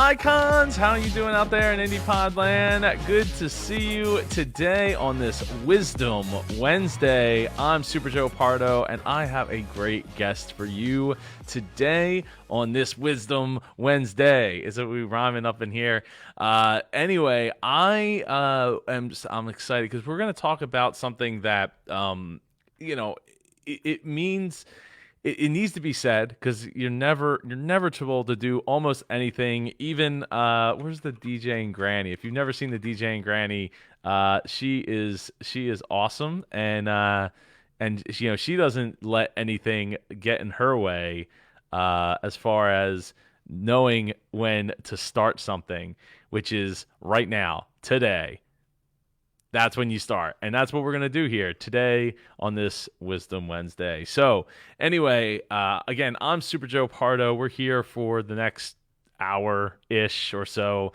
Icons, how are you doing out there in Indie Pod land? Good to see you today on this Wisdom Wednesday. I'm Super Joe Pardo, and I have a great guest for you today on this Wisdom Wednesday. Is it we rhyming up in here? Anyway, I'm excited because we're going to talk about something that it means. It needs to be said because you're never too old to do almost anything. Even where's the DJing Granny? If you've never seen the DJing Granny, she is awesome, and she doesn't let anything get in her way as far as knowing when to start something, which is right now, today. That's when you start. And that's what we're going to do here today on this Wisdom Wednesday. So anyway, again, I'm Super Joe Pardo. We're here for the next hour-ish or so.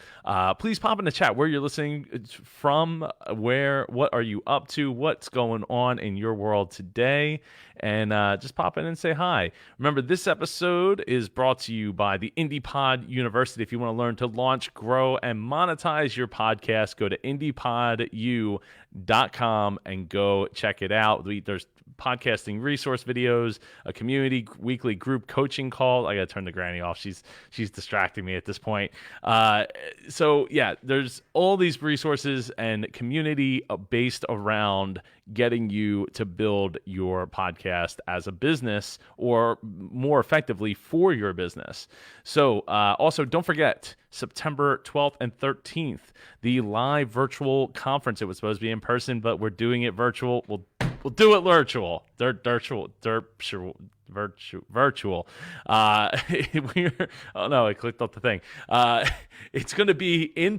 Please pop in the chat where you're listening from, what are you up to, what's going on in your world today, and just pop in and say hi. Remember, this episode is brought to you by the IndiePod University. If you want to learn to launch, grow, and monetize your podcast, go to indiepodu.com and go check it out. There's podcasting resource videos, a community weekly group coaching call. I gotta turn the granny off. She's distracting me at this point. So yeah, there's all these resources and community based around getting you to build your podcast as a business, or more effectively for your business. So also don't forget September 12th and 13th, the live virtual conference. It was supposed to be in person, but we're doing it virtual. We'll do it virtual. Virtual. Oh no, I clicked off the thing. It's going to be in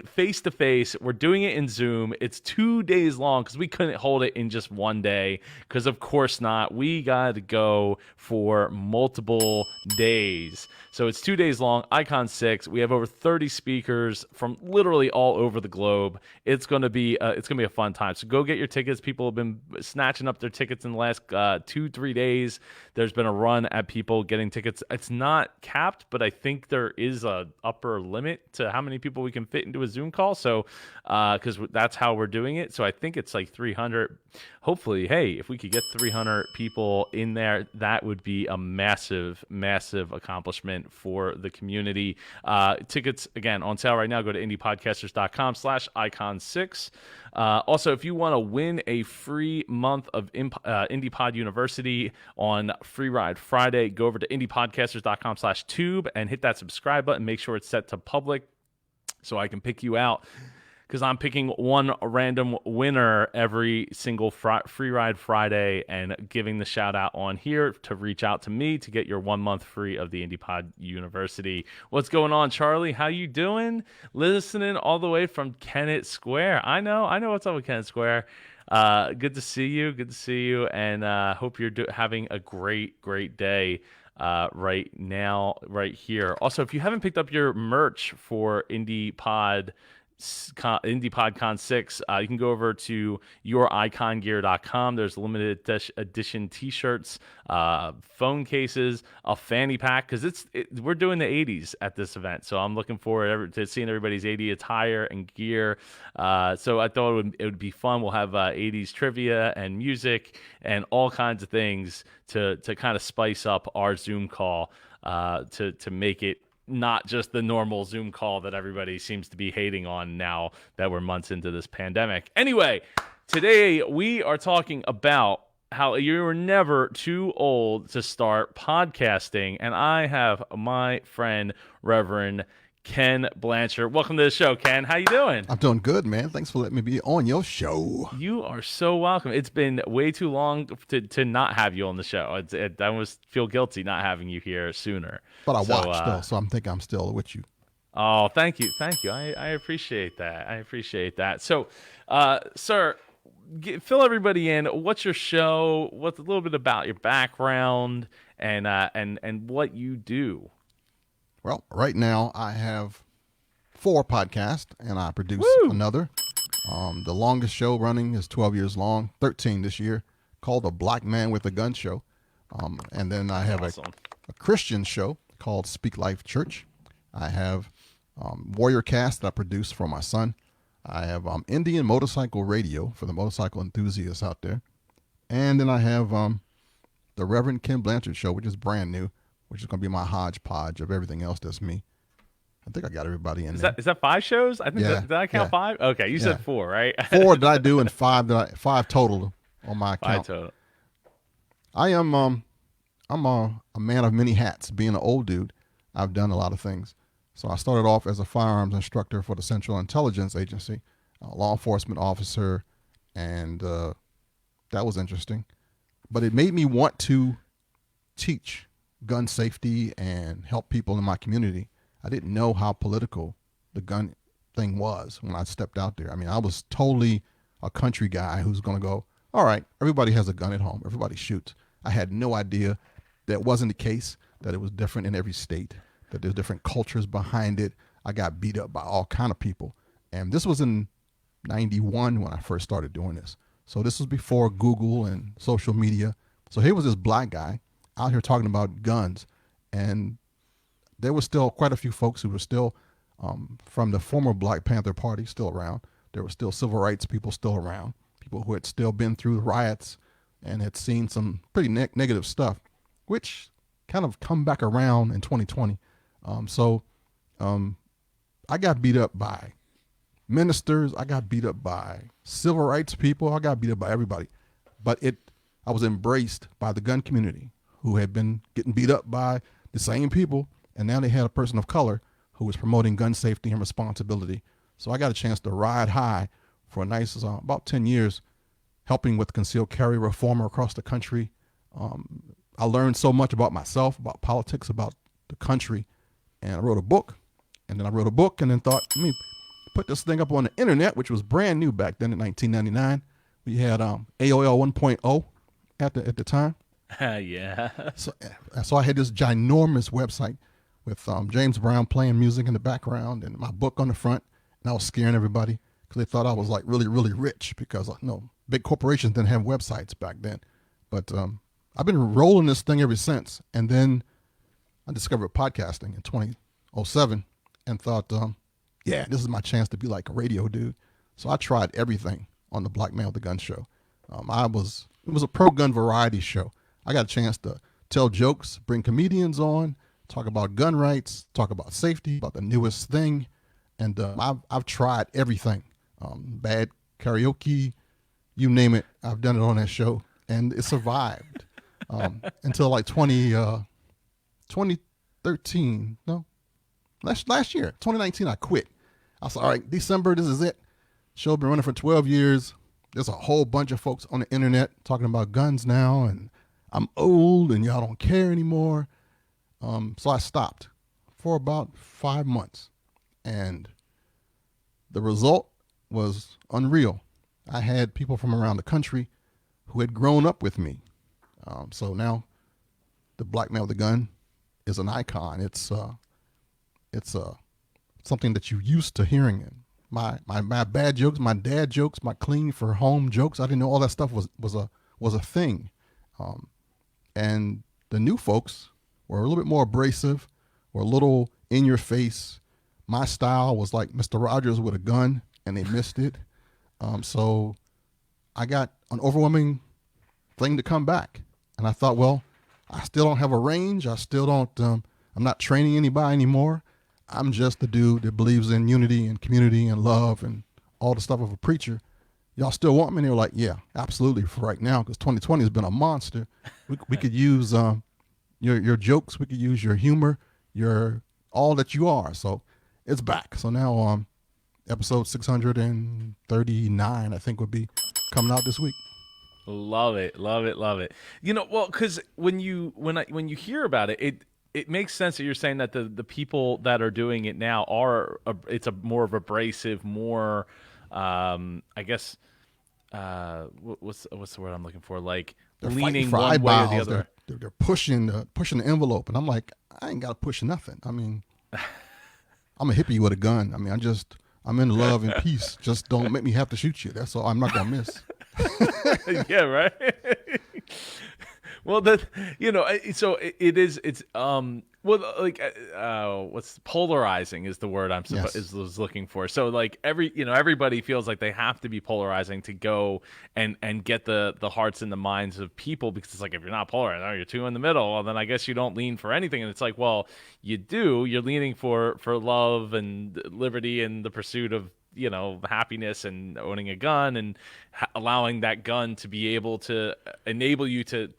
face to face. We're doing it in Zoom. It's 2 days long because we couldn't hold it in just one day. Because of course not. We got to go for multiple days. So it's 2 days long. Icon 6. We have over 30 speakers from literally all over the globe. It's going to be a fun time. So go get your tickets. People have been snatching up their tickets in the last 2-3 days. There's been a run at people getting tickets. It's not capped, but I think there is a upper limit to how many people we can fit into a Zoom call. So because that's how we're doing it. So I think it's like 300. Hopefully, hey, if we could get 300 people in there, that would be a massive, massive accomplishment for the community. Tickets, again, on sale right now. Go to indiepodcasters.com/icon6. Also, if you want to win a free month of IndiePod University on Free Ride Friday, go over to indiepodcasters.com/tube and hit that subscribe button. Make sure it's set to public so I can pick you out, because I'm picking one random winner every single Free Ride Friday and giving the shout out on here to reach out to me to get your 1 month free of the IndiePod University. What's going on, Charlie? How you doing? Listening all the way from Kennett Square. I know what's up with Kennett Square. Good to see you. And hope you're having a great day right now, right here. Also, if you haven't picked up your merch for IndiePod Con 6, you can go over to youricongear.com. There's limited edition t-shirts, phone cases, a fanny pack, because we're doing the 80s at this event, so I'm looking forward to seeing everybody's 80 attire and gear. So I thought it would be fun. We'll have 80s trivia and music and all kinds of things to kind of spice up our Zoom call, to make it not just the normal Zoom call that everybody seems to be hating on now that we're months into this pandemic. Anyway, today we are talking about how you're never too old to start podcasting, and I have my friend Reverend Ken Blanchard. Welcome to the show, Ken. How you doing? I'm doing good, man. Thanks for letting me be on your show. You are so welcome. It's been way too long to not have you on the show. I almost feel guilty not having you here sooner. But I watched, though, so I'm thinking I'm still with you. Oh, thank you. I appreciate that. So, sir, fill everybody in. What's your show? What's a little bit about your background and what you do? Well, right now I have 4 podcasts, and I produce another. The longest show running is 12 years long, 13 this year, called The Black Man with a Gun Show. And then I have a Christian show called Speak Life Church. I have Warrior Cast that I produce for my son. I have Indian Motorcycle Radio for the motorcycle enthusiasts out there. And then I have the Reverend Ken Blanchard Show, which is brand new, which is going to be my hodgepodge of everything else that's me. I think I got everybody in there. Is that 5 shows? I think did I count 5? Okay, you said 4, right? 4 that I do and 5 total on my account. 5 total. I am I'm a man of many hats. Being an old dude, I've done a lot of things. So I started off as a firearms instructor for the Central Intelligence Agency, a law enforcement officer, and that was interesting. But it made me want to teach gun safety and help people in my community. I didn't know how political the gun thing was when I stepped out there. I mean, I was totally a country guy who's going to go, all right, everybody has a gun at home. Everybody shoots. I had no idea that wasn't the case, that it was different in every state, that there's different cultures behind it. I got beat up by all kind of people. And this was in 91 when I first started doing this. So this was before Google and social media. So here was this black guy out here talking about guns. And there was still quite a few folks who were still from the former Black Panther Party still around. There were still civil rights people still around, people who had still been through the riots and had seen some pretty negative stuff, which kind of come back around in 2020. I got beat up by ministers. I got beat up by civil rights people. I got beat up by everybody. But I was embraced by the gun community who had been getting beat up by the same people. And now they had a person of color who was promoting gun safety and responsibility. So I got a chance to ride high for a nice, about 10 years, helping with concealed carry reform across the country. I learned so much about myself, about politics, about the country. And I wrote a book. And then I wrote a book and then thought, let me put this thing up on the internet, which was brand new back then in 1999. We had AOL 1.0 at the time. Yeah. So I had this ginormous website with James Brown playing music in the background and my book on the front. And I was scaring everybody because they thought I was like really, really rich because big corporations didn't have websites back then. But I've been rolling this thing ever since. And then I discovered podcasting in 2007 and thought, yeah, this is my chance to be like a radio dude. So I tried everything on the Black Man with the Gun show. It was a pro-gun variety show. I got a chance to tell jokes, bring comedians on, talk about gun rights, talk about safety, about the newest thing. And I've tried everything. Bad karaoke, you name it. I've done it on that show. And it survived until like 2013. No, last year, 2019, I quit. I said, all right, December, this is it. Show been running for 12 years. There's a whole bunch of folks on the internet talking about guns now, and I'm old and y'all don't care anymore. So I stopped for about 5 months, and the result was unreal. I had people from around the country who had grown up with me. So now the Black Man with a Gun is an icon. It's something that you're used to hearing. My bad jokes, my dad jokes, my clean for home jokes. I didn't know all that stuff was a thing. And the new folks were a little bit more abrasive, were a little in your face. My style was like Mr. Rogers with a gun, and they missed it. So I got an overwhelming thing to come back. And I thought, well, I still don't have a range. I still don't, I'm not training anybody anymore. I'm just the dude that believes in unity and community and love and all the stuff of a preacher. Y'all still want me? And they were like, yeah, absolutely, for right now, because 2020 has been a monster. We could use your jokes. We could use your humor, your all that you are. So it's back. So now episode 639, I think, would be coming out this week. Love it. Well, because when you hear about it, it makes sense that you're saying that the people that are doing it now it's a more of abrasive, more I guess what's the word I'm looking for? Like they're leaning one way or the other. They're pushing the envelope, and I'm like, I ain't got to push nothing. I mean, I'm a hippie with a gun. I mean, I'm in love and peace. Just don't make me have to shoot you. That's all. I'm not gonna miss. Yeah, right. Well, that so it is. It's well, like what's polarizing is the word I'm Yes. was looking for. So like everybody feels like they have to be polarizing to go and get the hearts and the minds of people, because it's like, if you're not polarized, you're too in the middle. Well, then I guess you don't lean for anything. And it's like, well, you do. You're leaning for love and liberty and the pursuit of happiness and owning a gun and allowing that gun to be able to enable you to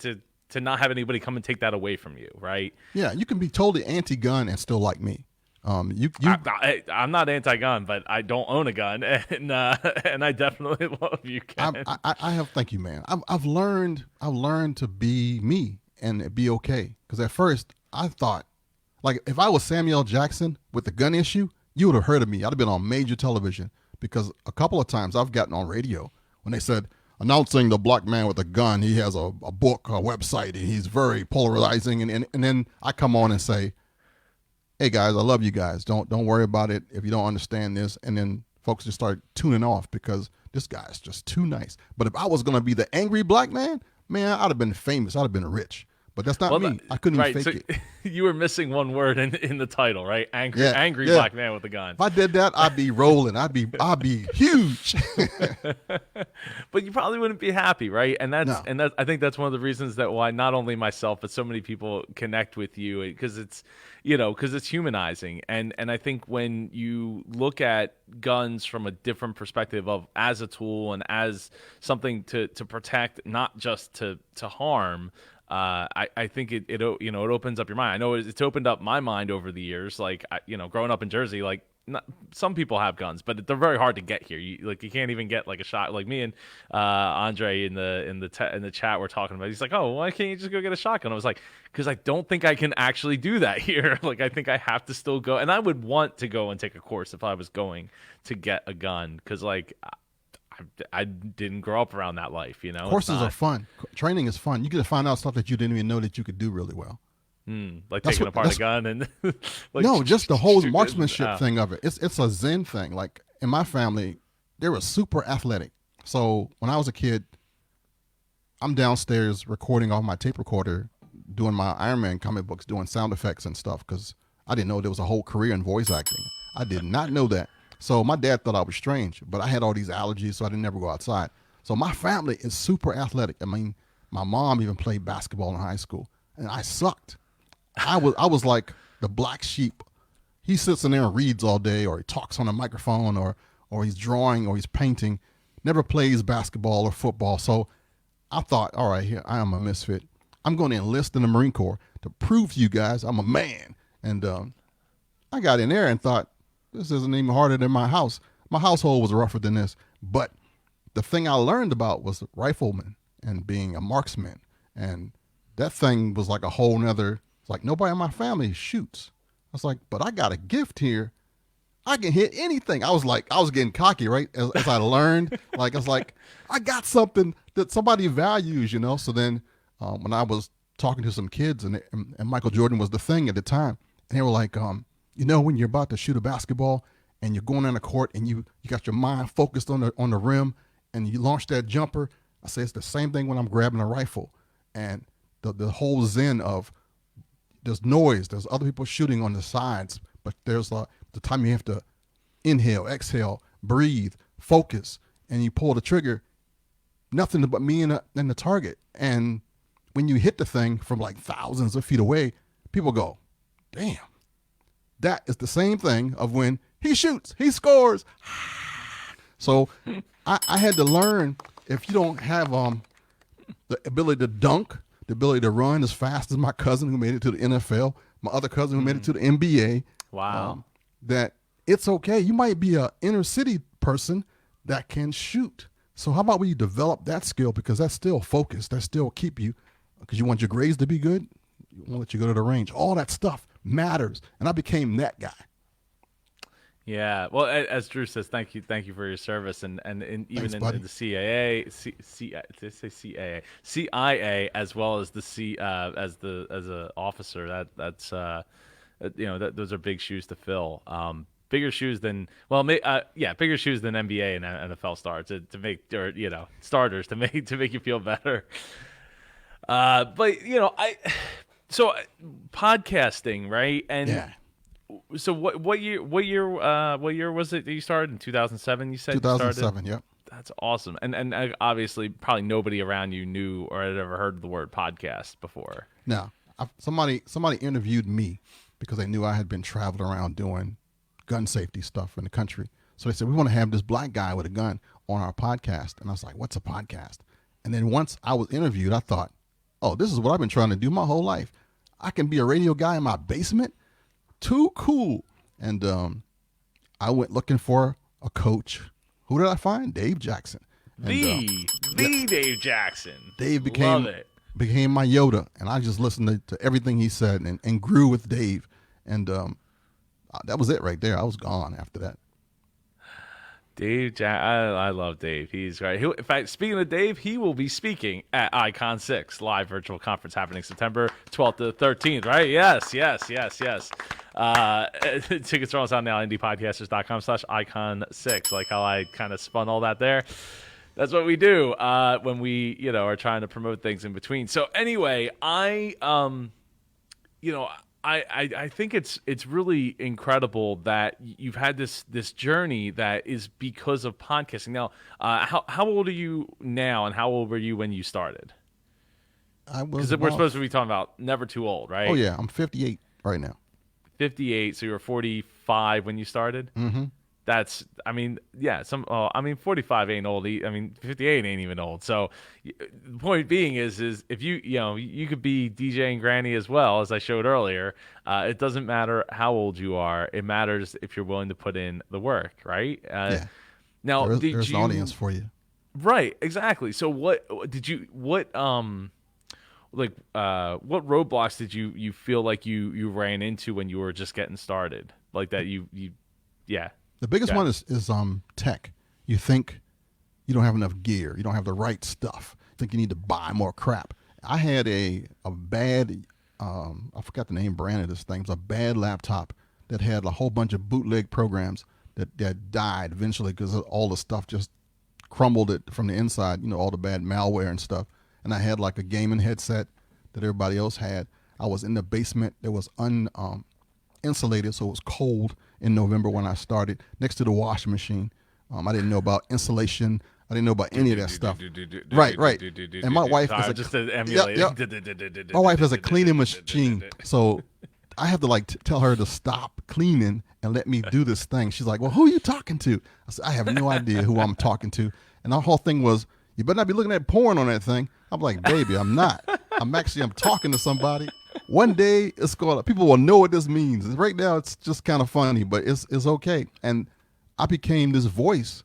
not have anybody come and take that away from you, right? Yeah, you can be totally anti-gun and still like me. I'm not anti-gun, but I don't own a gun, and I definitely love you, Ken. I have, thank you, man. I've learned to be me and be okay. Because at first I thought, like, if I was Samuel L. Jackson with the gun issue, you would have heard of me. I'd have been on major television, because a couple of times I've gotten on radio when they said, announcing the black man with a gun. He has a book, a website, and he's very polarizing. And then I come on and say, hey guys, I love you guys. Don't worry about it if you don't understand this. And then folks just start tuning off because this guy's just too nice. But if I was going to be the angry black man, I'd have been famous. I'd have been rich. But that's not me. I couldn't even fake it. You were missing one word in the title, right? Angry black man with a gun. If I did that, I'd be rolling. I'd be huge. But you probably wouldn't be happy, right? And I think that's one of the reasons that why not only myself but so many people connect with you, because it's humanizing. And I think when you look at guns from a different perspective of as a tool and as something to protect, not just to harm. I think it opens up your mind. I know it's opened up my mind over the years. Like, growing up in Jersey, like, some people have guns, but they're very hard to get here. You can't even get like a shot. Like me and Andre in the chat were talking about. He's like, oh, why can't you just go get a shotgun? I was like, because I don't think I can actually do that here. Like, I think I have to still go, and I would want to go and take a course if I was going to get a gun, because like, I didn't grow up around that life, Courses are fun. Training is fun. You get to find out stuff that you didn't even know that you could do really well. Like taking apart a gun and like, no, just the whole marksmanship thing of it. It's a Zen thing. Like, in my family, they were super athletic. So when I was a kid, I'm downstairs recording off my tape recorder, doing my Iron Man comic books, doing sound effects and stuff, because I didn't know there was a whole career in voice acting. I did not know that. So my dad thought I was strange, but I had all these allergies, so I didn't ever go outside. So my family is super athletic. I mean, my mom even played basketball in high school, and I sucked. I was like the black sheep. He sits in there and reads all day, or he talks on a microphone, or he's drawing, or he's painting, never plays basketball or football. So I thought, all right, here, I am a misfit. I'm going to enlist in the Marine Corps to prove to you guys I'm a man. And I got in there and thought, this isn't even harder than my house. My household was rougher than this. But the thing I learned about was rifleman and being a marksman. And that thing was like a whole nother, it's like nobody in my family shoots. I was like, but I got a gift here. I can hit anything. I was getting cocky, right? As I learned, like, it's like, I got something that somebody values, So then when I was talking to some kids, and Michael Jordan was the thing at the time, and they were like, when you're about to shoot a basketball and you're going on the court and you got your mind focused on the rim and you launch that jumper, I say it's the same thing when I'm grabbing a rifle. And the whole zen of, there's noise, there's other people shooting on the sides, but there's the time you have to inhale, exhale, breathe, focus, and you pull the trigger, nothing but me and the target. And when you hit the thing from like thousands of feet away, people go, damn. That is the same thing of when he shoots, he scores. So I had to learn, if you don't have the ability to dunk, the ability to run as fast as my cousin who made it to the NFL, my other cousin who made it to the NBA. Wow. That it's okay. You might be an inner city person that can shoot. So how about we develop that skill, because that's still focus. That still keep you, because you want your grades to be good. You want to let you go to the range. All that stuff matters. And I became that guy. Yeah. Well, as Drew says, thank you for your service, and even Thanks, in buddy. the CIA, did I say CAA? CIA, as well as the as a officer. That's those are big shoes to fill. Bigger shoes than bigger shoes than NBA and NFL stars to make, or starters to make you feel better. But so podcasting, right? And Yeah, so what year was it that you started in 2007? You said you started. 2007. Yep. That's awesome. And obviously, probably nobody around you knew or had ever heard the word podcast before. Now, somebody interviewed me because they knew I had been traveling around doing gun safety stuff in the country. So they said, we want to have this black guy with a gun on our podcast. And I was like, what's a podcast? And then once I was interviewed, I thought, oh, this is what I've been trying to do my whole life. I can be a radio guy in my basement. Too cool. And I went looking for a coach. Who did I find? Dave Jackson. And, The Dave Jackson. Dave Love it. became my Yoda, and I just listened to everything he said and grew with Dave. And that was it right there. I was gone after that. I love Dave. He's great. In fact, speaking of Dave, he will be speaking at Icon 6 live virtual conference happening September 12th to the 13th, right? Yes. Tickets are on sale now, indiepodcasters.com/icon6. Like how I kind of spun all that there. That's what we do when we, are trying to promote things in between. So anyway, I think it's really incredible that you've had this journey that is because of podcasting. Now, how old are you now, and how old were you when you started? Because we're supposed to be talking about never too old, right? Oh yeah, I'm 58 right now. 58. So you were 45 when you started. Mm-hmm. That's, 45 ain't old. 58 ain't even old. So the point being is if you could be DJing Granny as well, as I showed earlier. It doesn't matter how old you are. It matters if you're willing to put in the work, right? Yeah. Now, there's an audience for you. Right, exactly. So what roadblocks did you feel like you ran into when you were just getting started? Like that yeah. The biggest one is tech. You think you don't have enough gear. You don't have the right stuff. You think you need to buy more crap. I had a bad, I forgot the name brand of this thing. It was a bad laptop that had a whole bunch of bootleg programs that died eventually because all the stuff just crumbled it from the inside, all the bad malware and stuff. And I had like a gaming headset that everybody else had. I was in the basement. It was insulated, so it was cold in November when I started, next to the washing machine. I didn't know about insulation. I didn't know about any of that stuff. Right. And my wife my wife has a cleaning machine, so I have to tell her to stop cleaning and let me do this thing. She's like, "Well, who are you talking to?" I said, "I have no idea who I'm talking to." And our whole thing was, "You better not be looking at porn on that thing." I'm like, "Baby, I'm not. I'm talking to somebody." One day people will know what this means. Right now it's just kind of funny, but it's okay. And I became this voice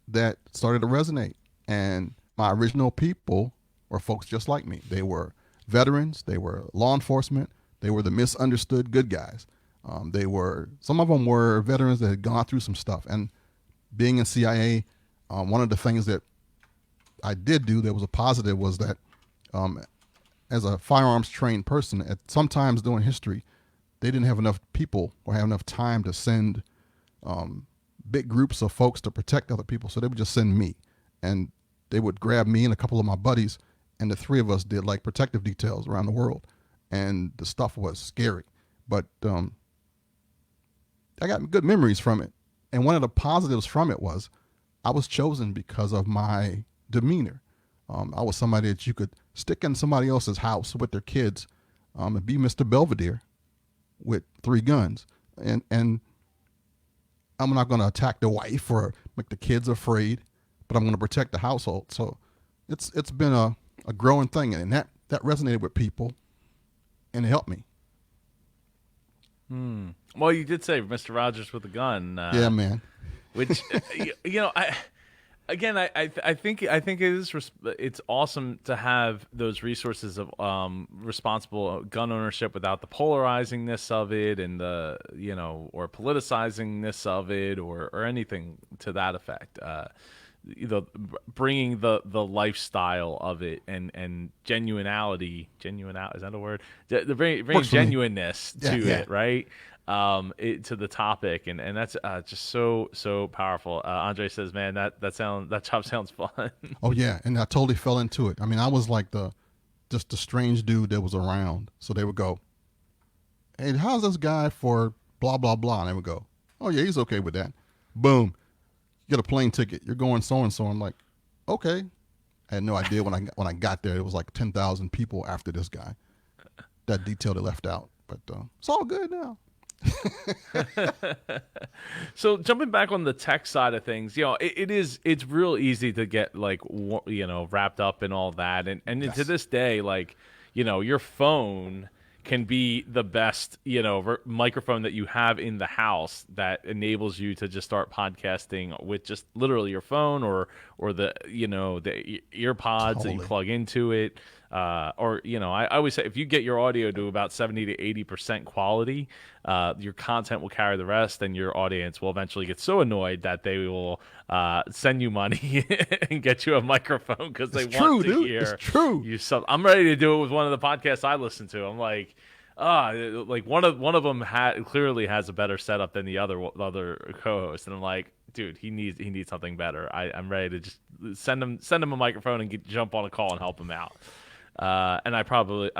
that started to resonate. And my original people were folks just like me. They were veterans, they were law enforcement, they were the misunderstood good guys. Some of them were veterans that had gone through some stuff. And being in CIA, one of the things that I did do that was a positive was that as a firearms trained person, at sometimes during history, they didn't have enough people or have enough time to send big groups of folks to protect other people. So they would just send me, and they would grab me and a couple of my buddies, and the three of us did protective details around the world. And the stuff was scary, but I got good memories from it. And one of the positives from it was I was chosen because of my demeanor. I was somebody that you could stick in somebody else's house with their kids and be Mr. Belvedere with 3 guns. And I'm not going to attack the wife or make the kids afraid, but I'm going to protect the household. So it's been a growing thing, and that resonated with people, and it helped me. Well, you did say Mr. Rogers with a gun. Yeah, man. Which, I think it's awesome to have those resources of responsible gun ownership without the polarizingness of it and the or politicizing-ness of it or anything to that effect. Bringing the lifestyle of it and genuinity is that a word? Bringing genuineness to it, right? To the topic, and that's just so powerful. Andre says, "Man, that job sounds fun." Oh yeah, and I totally fell into it. I mean, I was like the just a strange dude that was around. So they would go, hey, how's this guy for blah, blah, blah? And they would go, oh, yeah, he's okay with that. Boom. You get a plane ticket. You're going so-and-so. I'm like, okay. I had no idea when I got there. It was like 10,000 people after this guy. That detail they left out. But it's all good now. So jumping back on the tech side of things, it's real easy to get wrapped up in all that. And Yes. to this day, your phone can be the best, microphone that you have in the house that enables you to just start podcasting with just literally your phone or the, the ear pods that you Totally. plug into it. I always say if you get your audio to about 70 to 80% quality, your content will carry the rest, and your audience will eventually get so annoyed that they will send you money and get you a microphone because they want to hear It's true. you. I'm ready to do it with one of the podcasts I listen to. I'm like, one of them clearly has a better setup than the other co-host, and I'm like, dude, he needs something better. I'm ready to just send him a microphone and jump on a call and help him out. And I probably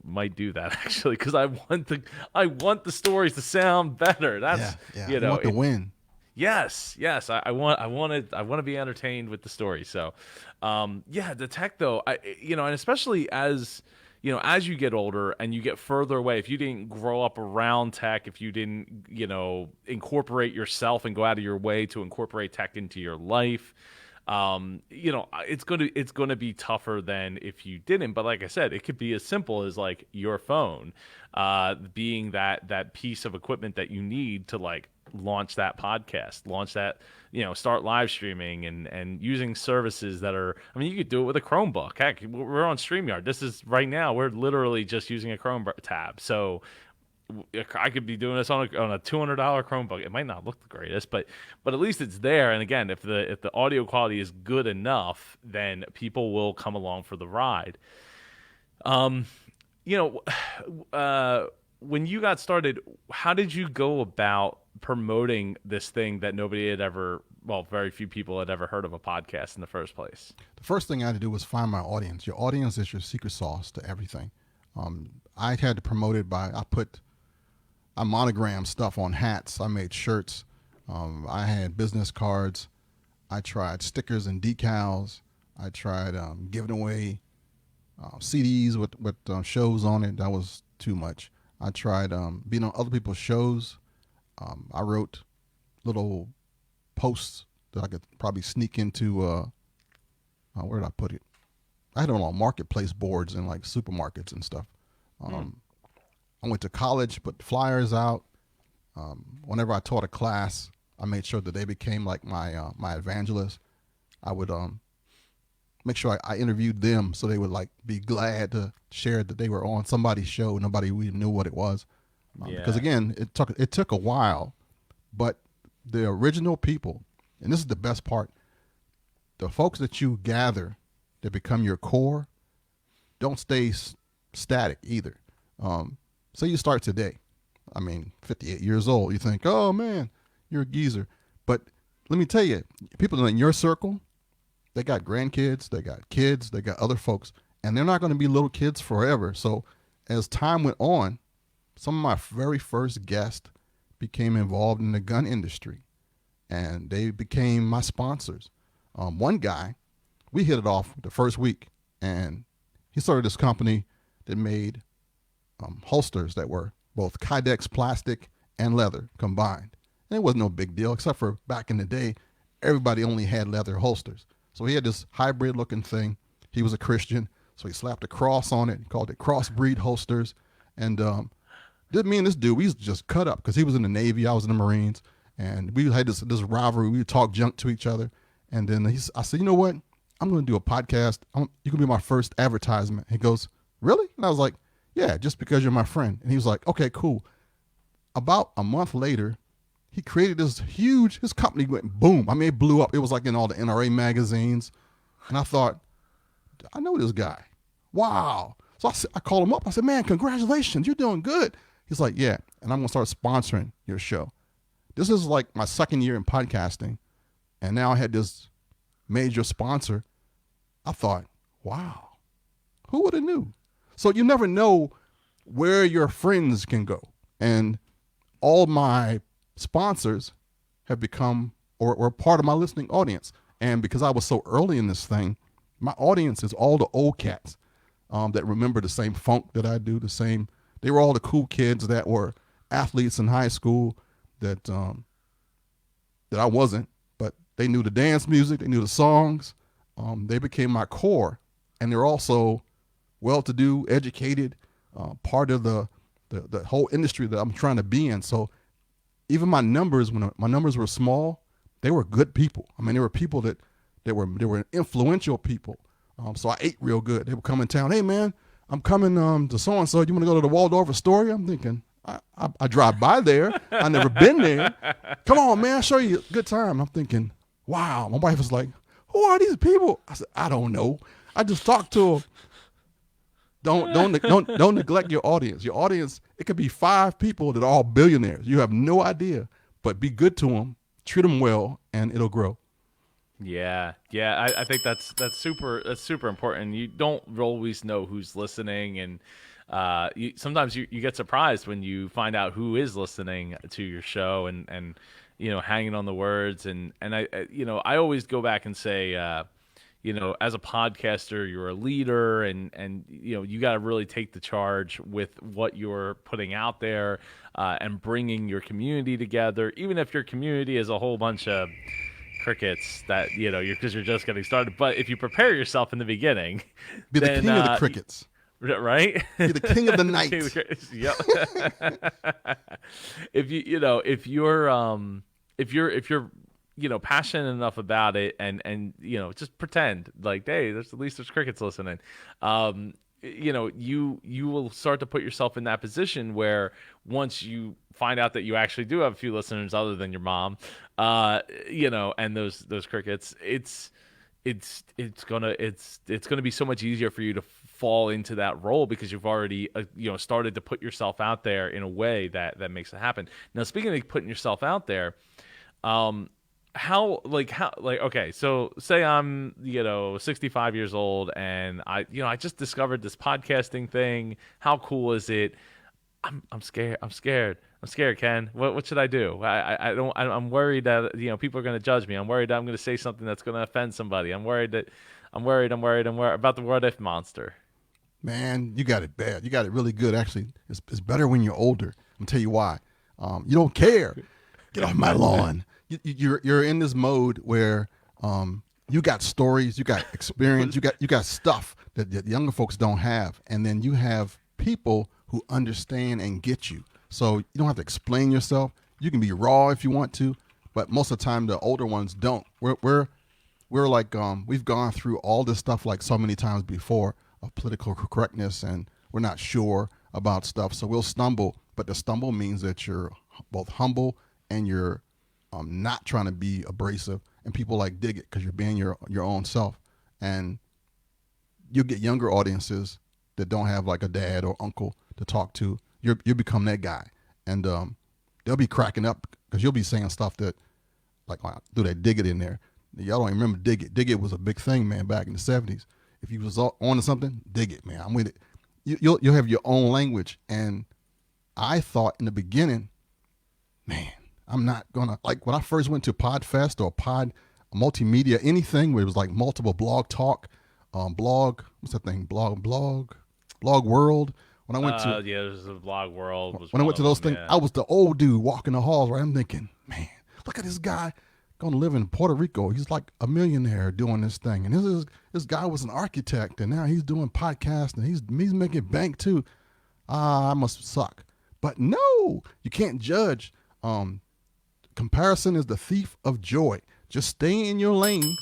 might do that actually because I want the stories to sound better. That's You want to win. Yes. I want to be entertained with the story. So, the tech though, and especially as as you get older and you get further away, if you didn't grow up around tech, if you didn't, incorporate yourself and go out of your way to incorporate tech into your life, it's going to be tougher than if you didn't. But like I said, it could be as simple as like your phone, being that piece of equipment that you need to like launch that podcast, launch that, start live streaming and using services that are, you could do it with a Chromebook. Heck, we're on StreamYard. This is right now, we're literally just using a Chrome tab. So I could be doing this on a $200 Chromebook. It might not look the greatest, but at least it's there. And again, if the audio quality is good enough, then people will come along for the ride. When you got started, how did you go about promoting this thing that very few people had ever heard of a podcast in the first place? The first thing I had to do was find my audience. Your audience is your secret sauce to everything. I had to promote it I monogrammed stuff on hats. I made shirts. I had business cards. I tried stickers and decals. I tried giving away CDs with shows on it. That was too much. I tried being on other people's shows. I wrote little posts that I could probably sneak into, where did I put it? I had it on marketplace boards in like supermarkets and stuff. I went to college, put flyers out. Whenever I taught a class, I made sure that they became like my evangelists. I would make sure I interviewed them so they would like be glad to share that they were on somebody's show. Nobody even knew what it was. Because again, it took a while, but the original people, and this is the best part, the folks that you gather that become your core don't stay static either. Say you start today, 58 years old, you think, oh man, you're a geezer. But let me tell you, people in your circle, they got grandkids, they got kids, they got other folks, and they're not going to be little kids forever. So as time went on, some of my very first guests became involved in the gun industry, and they became my sponsors. One guy, we hit it off the first week, and he started this company that made holsters that were both Kydex plastic and leather combined. And it wasn't no big deal, except for back in the day, everybody only had leather holsters. So he had this hybrid looking thing. He was a Christian, so he slapped a cross on it, called it crossbreed holsters. And me and this dude, we used to just cut up because he was in the Navy, I was in the Marines, and we had this rivalry. We would talk junk to each other. And then I said, you know what? I'm going to do a podcast. You can be my first advertisement. He goes, really? And I was like, yeah, just because you're my friend. And he was like, okay, cool. About a month later, he created his company went boom. It blew up. It was like in all the NRA magazines. And I thought, I know this guy. Wow. So I called him up. I said, man, congratulations. You're doing good. He's like, yeah. And I'm going to start sponsoring your show. This is like my second year in podcasting. And now I had this major sponsor. I thought, wow, Who would have knew? So you never know where your friends can go. And all my sponsors have become or part of my listening audience. And because I was so early in this thing, my audience is all the old cats that remember the same funk that I do, they were all the cool kids that were athletes in high school that I wasn't, but they knew the dance music, they knew the songs. They became my core, and they're also well-to-do, educated, part of the whole industry that I'm trying to be in. So even my numbers, when my numbers were small, they were good people. I mean, they were people that were influential people. So I ate real good. They would come in town. Hey man, I'm coming to so and so. You want to go to the Waldorf Astoria? I'm thinking, I drive by there. I never been there. Come on, man, I'll show you a good time. I'm thinking, wow. My wife was like, who are these people? I said, I don't know. I just talked to them. Don't neglect your audience. Your audience, it could be 5 people that are all billionaires. You have no idea, but be good to them, treat them well, and it'll grow. Yeah. I think that's super important. You don't always know who's listening, and sometimes you get surprised when you find out who is listening to your show, and hanging on the words, and I always go back and say, as a podcaster, you're a leader, and you got to really take the charge with what you're putting out there, and bringing your community together, even if your community is a whole bunch of crickets that because you're just getting started. But if you prepare yourself in the beginning, be the king of the crickets, right? Be the king of the night. Yep. If you're passionate enough about it, and just pretend like, hey, there's crickets listening. You will start to put yourself in that position where once you find out that you actually do have a few listeners other than your mom, and those crickets, it's gonna be so much easier for you to fall into that role because you've already started to put yourself out there in a way that makes it happen. Now, speaking of putting yourself out there, okay, so say I'm 65 years old, and I just discovered this podcasting thing. How cool is it? I'm scared, Ken. What should I do? I'm worried that people are going to judge me. I'm worried that I'm going to say something that's going to offend somebody. I'm worried about the what if monster. Man, you got it bad. You got it really good. Actually, it's better when you're older. I'm gonna tell you why. You don't care. Get off my lawn. You're in this mode where you got stories, you got experience, you got stuff that younger folks don't have, and then you have people who understand and get you. So you don't have to explain yourself. You can be raw if you want to, but most of the time the older ones don't. We're like we've gone through all this stuff like so many times before of political correctness, and we're not sure about stuff, so we'll stumble. But the stumble means that you're both humble and you're not trying to be abrasive, and people dig it because you're being your own self. And you get younger audiences that don't have like a dad or uncle to talk to. You become that guy, and they'll be cracking up because you'll be saying stuff that do they dig it in there. Y'all don't even remember dig it. Dig it was a big thing, man, back in the 70s. If you was on to something, dig it, man. I'm with it. You'll have your own language. And I thought in the beginning, man, I'm not gonna when I first went to Podfest or multimedia, anything where it was like multiple blog talk, what's that thing? Blog World. When I went to there's a Blog World. When I went to those things, I was the old dude walking the halls. Right, I'm thinking, man, look at this guy going to live in Puerto Rico. He's like a millionaire doing this thing, and this guy was an architect, and now he's doing podcasts, and he's making bank too. I must suck. But no, you can't judge. Comparison is the thief of joy. Just stay in your lane,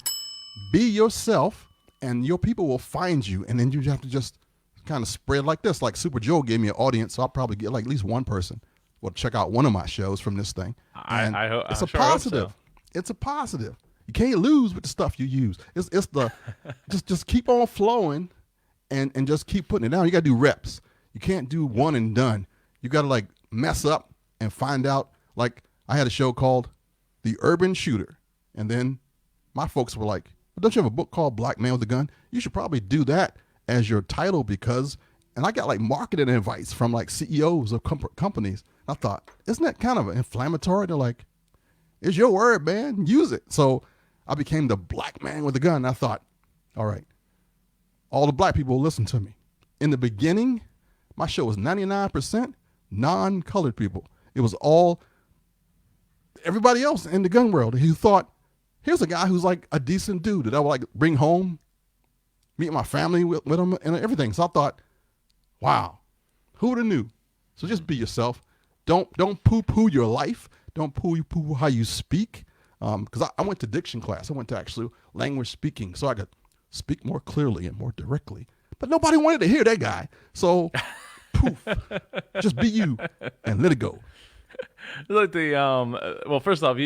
be yourself, and your people will find you. And then you have to just kind of spread like this. Like Super Joe gave me an audience, so I'll probably get at least one person will check out one of my shows from this thing. I hope it's a positive. It's a positive. You can't lose with the stuff you use. It's the just keep on flowing and just keep putting it down. You got to do reps. You can't do one and done. You got to mess up and find out. I had a show called The Urban Shooter, and then my folks were like, well, don't you have a book called Black Man with a Gun? You should probably do that as your title because, and I got like marketing advice from like CEOs of companies. I thought, isn't that kind of inflammatory? They're like, it's your word, man. Use it. So I became the black man with a gun. I thought, all right, all the black people will listen to me. In the beginning, my show was 99% non-colored people. It was all everybody else in the gun world who thought, here's a guy who's like a decent dude that I would like bring home, meet my family with him and everything. So I thought, wow, who would have knew? So just be yourself. Don't poo-poo your life. Don't poo-poo how you speak. Because I went to diction class. I went to actually language speaking so I could speak more clearly and more directly. But nobody wanted to hear that guy. So poof, just be you and let it go. Like the well, first off,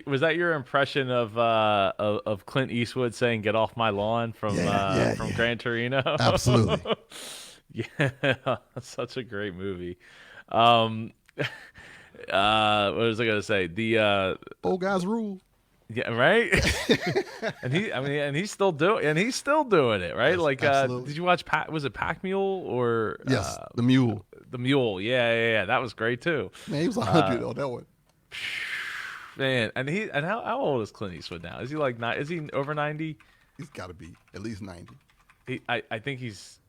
was that your impression of Clint Eastwood saying "Get off my lawn" from Gran Torino? Absolutely. Yeah, such a great movie. What was I gonna say? The old guys rule. Yeah, right. and he's still doing it, right? Yes, like, did you watch was it Pack Mule or yes, the Mule? The Mule, yeah, that was great too. Man, he was 100 on that one. Man, and how old is Clint Eastwood now? Is he like is he over 90? He's got to be at least 90. I think he's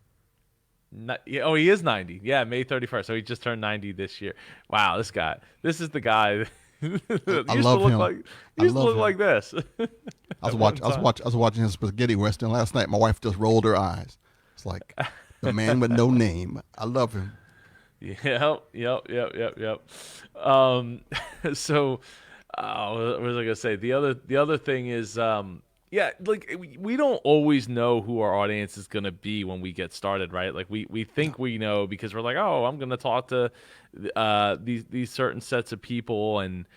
not. Yeah, oh, he is 90. Yeah, May 31st. So he just turned 90 this year. Wow, this is the guy. I love him. He used to look like this. I was watching his spaghetti western last night. My wife just rolled her eyes. It's like the man with no name. I love him. Yep. So, what was I gonna say? The other thing is, like we don't always know who our audience is gonna be when we get started, right? Like we think we know because we're like, oh, I'm gonna talk to these certain sets of people, and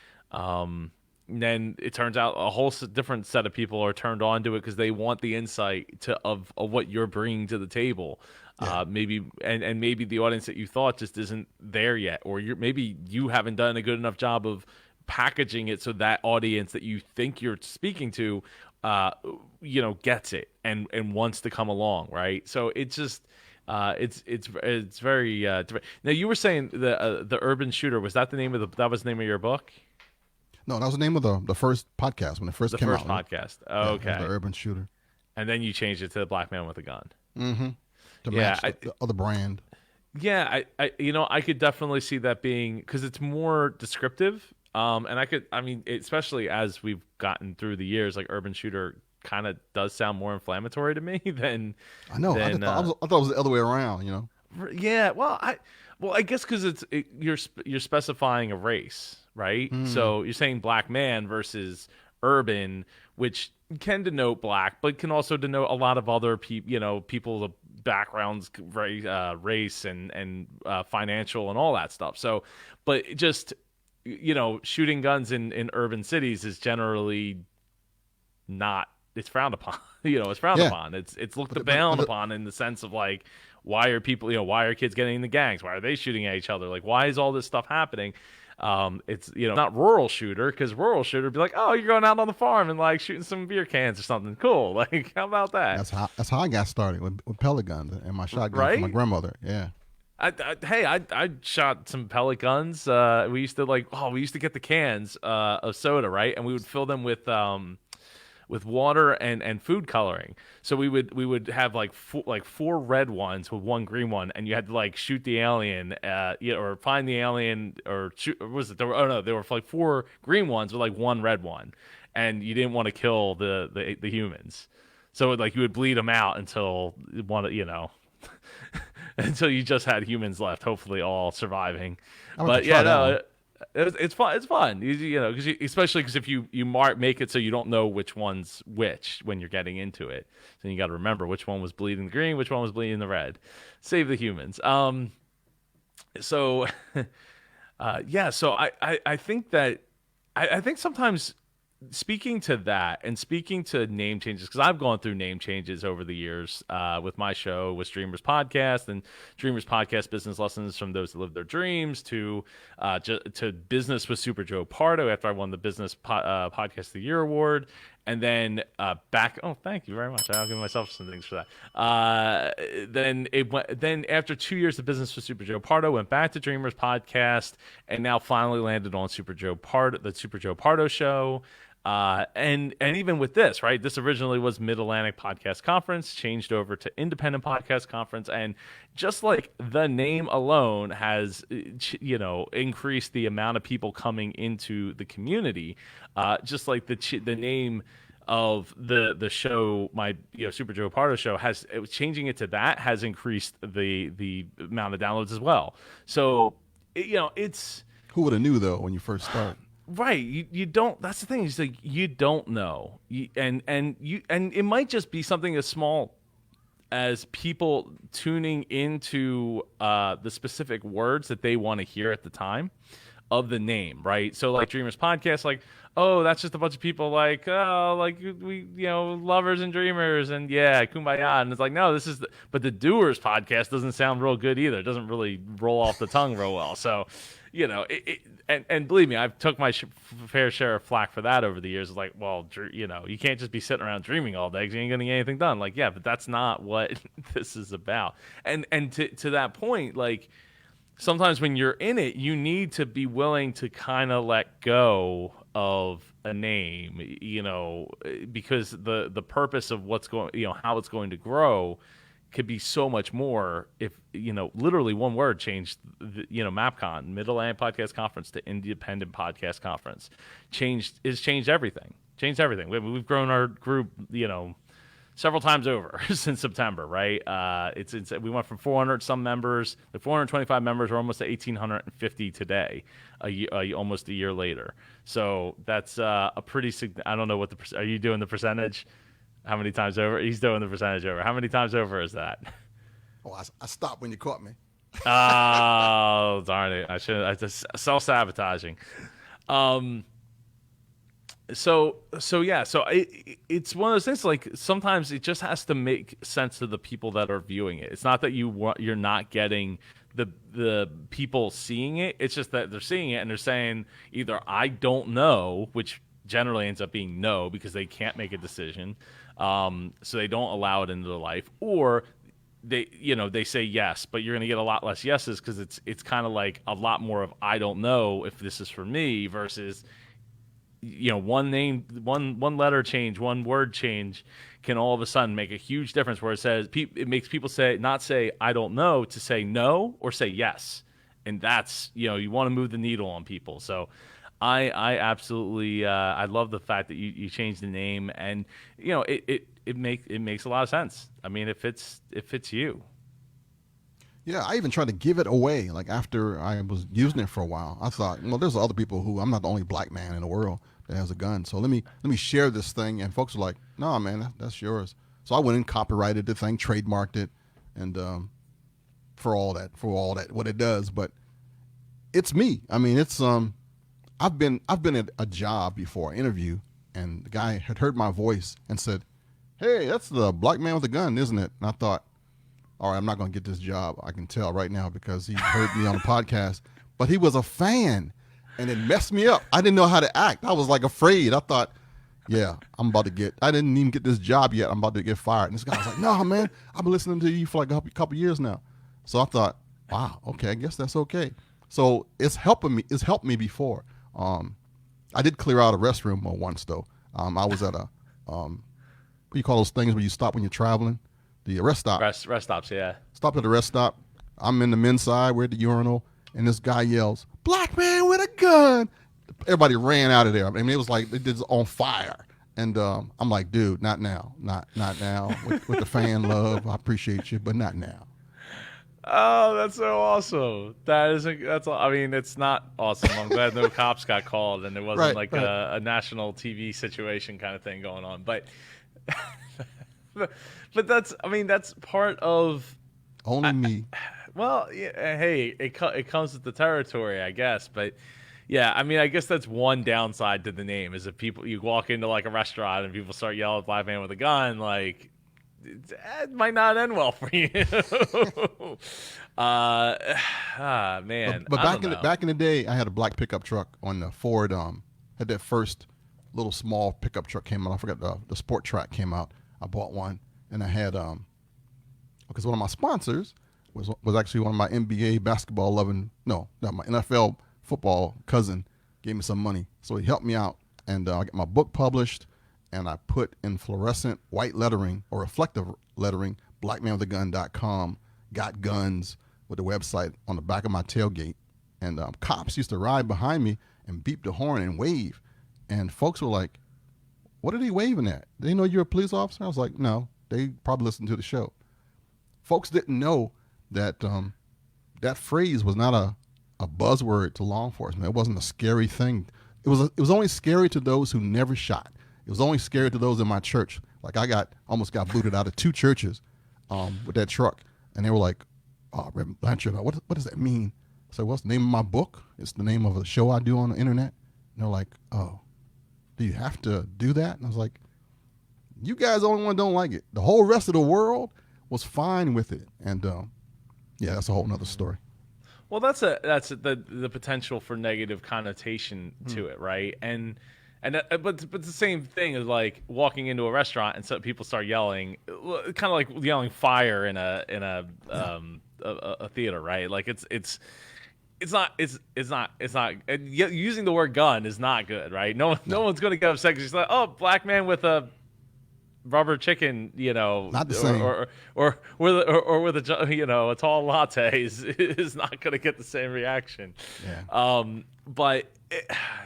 then it turns out a whole different set of people are turned on to it because they want the insight of what you're bringing to the table. Yeah. Maybe the audience that you thought just isn't there yet, or maybe you haven't done a good enough job of packaging it so that audience that you think you're speaking to, gets it and wants to come along, right? So it's just it's very different. Now you were saying the Urban Shooter, was that the name of that was the name of your book? No, that was the name of the first podcast when it first came out. The first podcast. Oh, okay. The Urban Shooter. And then you changed it to the Black Man with a Gun. Mm-hmm. To match the other brand. Yeah, I could definitely see that being, because it's more descriptive. And especially as we've gotten through the years, like Urban Shooter kind of does sound more inflammatory to me than I know. I thought it was the other way around. Yeah. Well, I guess because you're specifying a race, right? Mm. So you're saying black man versus urban, which can denote black, but can also denote a lot of other people's backgrounds, race and financial and all that stuff. So, but just shooting guns in urban cities is generally not. It's frowned upon. It's frowned upon. It's looked down upon in the sense of like, why are people? Why are kids getting in the gangs? Why are they shooting at each other? Like, why is all this stuff happening? It's not rural shooter, because rural shooter would be like, oh, you're going out on the farm and like shooting some beer cans or something cool. Like, how about that? That's how I got started with pellet guns and my shotgun from my grandmother. Yeah. I shot some pellet guns. We used to get the cans of soda, right, and we would fill them with water and food coloring. So we would have like four red ones with one green one, and you had to like shoot the alien, or find the alien, or shoot. Or was it? There were like four green ones with like one red one, and you didn't want to kill the humans. So like you would bleed them out until until you just had humans left, hopefully all surviving. But yeah, no. It's fun. It's fun, especially because if you make it so you don't know which one's which when you're getting into it, then you got to remember which one was bleeding the green, which one was bleeding the red. Save the humans. So, yeah. So I think that I think sometimes speaking to that and speaking to name changes, because I've gone through name changes over the years with my show, with Dreamers Podcast, and Dreamers Podcast Business Lessons from Those That Live Their Dreams, to Business with Super Joe Pardo after I won the Business Podcast of the Year award. And then back. Oh, thank you very much. I'll give myself some things for that. Then it went. Then after 2 years of Business with Super Joe Pardo, went back to Dreamers Podcast, and now finally landed on Super Joe Pardo, the Super Joe Pardo Show. And even with this, right? This originally was Mid Atlantic Podcast Conference, changed over to Independent Podcast Conference, and just like the name alone has, increased the amount of people coming into the community. Just like the name of the show, my Super Joe Pardo Show, changing it to that has increased the amount of downloads as well. So it's Who would have knew though when you first started? right. You don't. That's the thing. Is like you don't know, and it might just be something as small as people tuning into the specific words that they want to hear at the time of the name, right? So like Dreamers Podcast, like, oh, that's just a bunch of people like, oh, like we, lovers and dreamers and yeah, kumbaya. And it's like, no, but the Doers Podcast doesn't sound real good either. It doesn't really roll off the tongue real well. So, and believe me, I've took my fair share of flack for that over the years. It's like, well, you can't just be sitting around dreaming all day because you ain't going to get anything done. Like, yeah, but that's not what this is about. And to that point, like, sometimes when you're in it, you need to be willing to kind of let go of a name, because the purpose of what's going, how it's going to grow could be so much more if, literally one word changed, MapCon, Mid-Atlantic Podcast Conference to Independent Podcast Conference, changed everything. We've grown our group, several times over since September, right? We went from 400 some members, like 425 members. We're almost at 1,850 today, almost a year later. So that's a pretty. I don't know what are you doing the percentage? How many times over? He's doing the percentage over. How many times over is that? Oh, I stopped when you caught me. Oh, darn it! I just self-sabotaging. So it's one of those things, like sometimes it just has to make sense to the people that are viewing it. It's not that you're not getting the people seeing it. It's just that they're seeing it and they're saying either I don't know, which generally ends up being no because they can't make a decision, so they don't allow it into their life, or they say yes, but you're going to get a lot less yeses because it's kind of like a lot more of I don't know if this is for me versus one name, one letter change, one word change can all of a sudden make a huge difference where it makes people not say I don't know to say no or say yes. And that's, you want to move the needle on people. So I absolutely, I love the fact that you changed the name, and it makes a lot of sense. I mean, it fits you. Yeah, I even tried to give it away. Like after I was using it for a while, I thought, well, there's other people who I'm not the only black man in the world that has a gun. So let me share this thing. And folks are like, no, man, that's yours. So I went and copyrighted the thing, trademarked it, and for all that, what it does. But it's me. I mean, it's I've been at a job before, an interview, and the guy had heard my voice and said, hey, that's the black man with a gun, isn't it? And I thought, all right, I'm not going to get this job. I can tell right now because he heard me on the podcast. But he was a fan, and it messed me up. I didn't know how to act. I was like afraid. I thought, yeah, I didn't even get this job yet. I'm about to get fired. And this guy was like, no, man, I've been listening to you for like a couple years now. So I thought, wow, okay, I guess that's okay. So it's helping me. It's helped me before. I did clear out a restroom once, though. I was at a, what do you call those things where you stop when you're traveling? The rest stop. Rest stops, yeah. Stopped at the rest stop. I'm in the men's side. We're at the urinal, and this guy yells, "Black man with a gun!" Everybody ran out of there. I mean, it was like it was on fire. And I'm like, dude, not now, not now. With the fan love, I appreciate you, but not now. Oh, that's so awesome. I mean, it's not awesome. I'm glad no cops got called and there wasn't Right. a national TV situation kind of thing going on. But but that's part of Only me. well, yeah, hey, it comes with the territory, I guess. But Yeah, I mean, I guess that's one downside to the name is if people you walk into like a restaurant and people start yelling "Black man with a gun," like it might not end well for you. But Man, but I don't back in the know. back in the day, I had a black pickup truck on the Ford. Had that first little small pickup truck came out. I forgot the Sport Track came out. I bought one, and I had because one of my sponsors was actually one of my NBA basketball loving no my NFL football cousin gave me some money, so he helped me out, and I got my book published, and I put in fluorescent white lettering or reflective lettering blackmanwithagun.com got guns with the website on the back of my tailgate, and cops used to ride behind me and beep the horn and wave, and folks were like, "What are they waving at? They know you're a police officer?" I was like, "No, they probably listened to the show." Folks didn't know that that phrase was not a buzzword to law enforcement. It wasn't a scary thing. It was only scary to those who never shot. It was only scary to those in my church. Like I almost got booted out of 2 churches with that truck, and they were like, "Oh, Reverend Blanchard, what does that mean?" I said, "Well, it's the name of my book. It's the name of a show I do on the internet." And they're like, "Oh, do you have to do that?" And I was like, "You guys are the only one who don't like it. The whole rest of the world was fine with it." And yeah, that's a whole nother story. Well, that's the potential for negative connotation to it, right? But the same thing is like walking into a restaurant and so people start yelling, kind of like yelling fire in a theater, right? Like it's not using the word gun is not good, right? No No, one's going to get upset because it's like, oh, black man with a rubber chicken, not the same. with a a tall latte is not going to get the same reaction. Yeah. But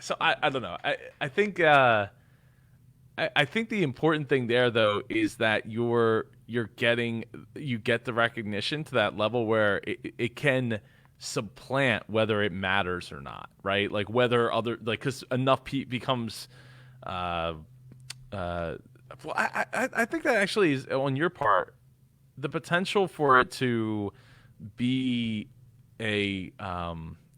so I don't know. I think I think the important thing there though is that you get the recognition to that level where it can supplant whether it matters or not, right? Like whether other like because enough becomes. Well, I think that actually is on your part the potential for it to be a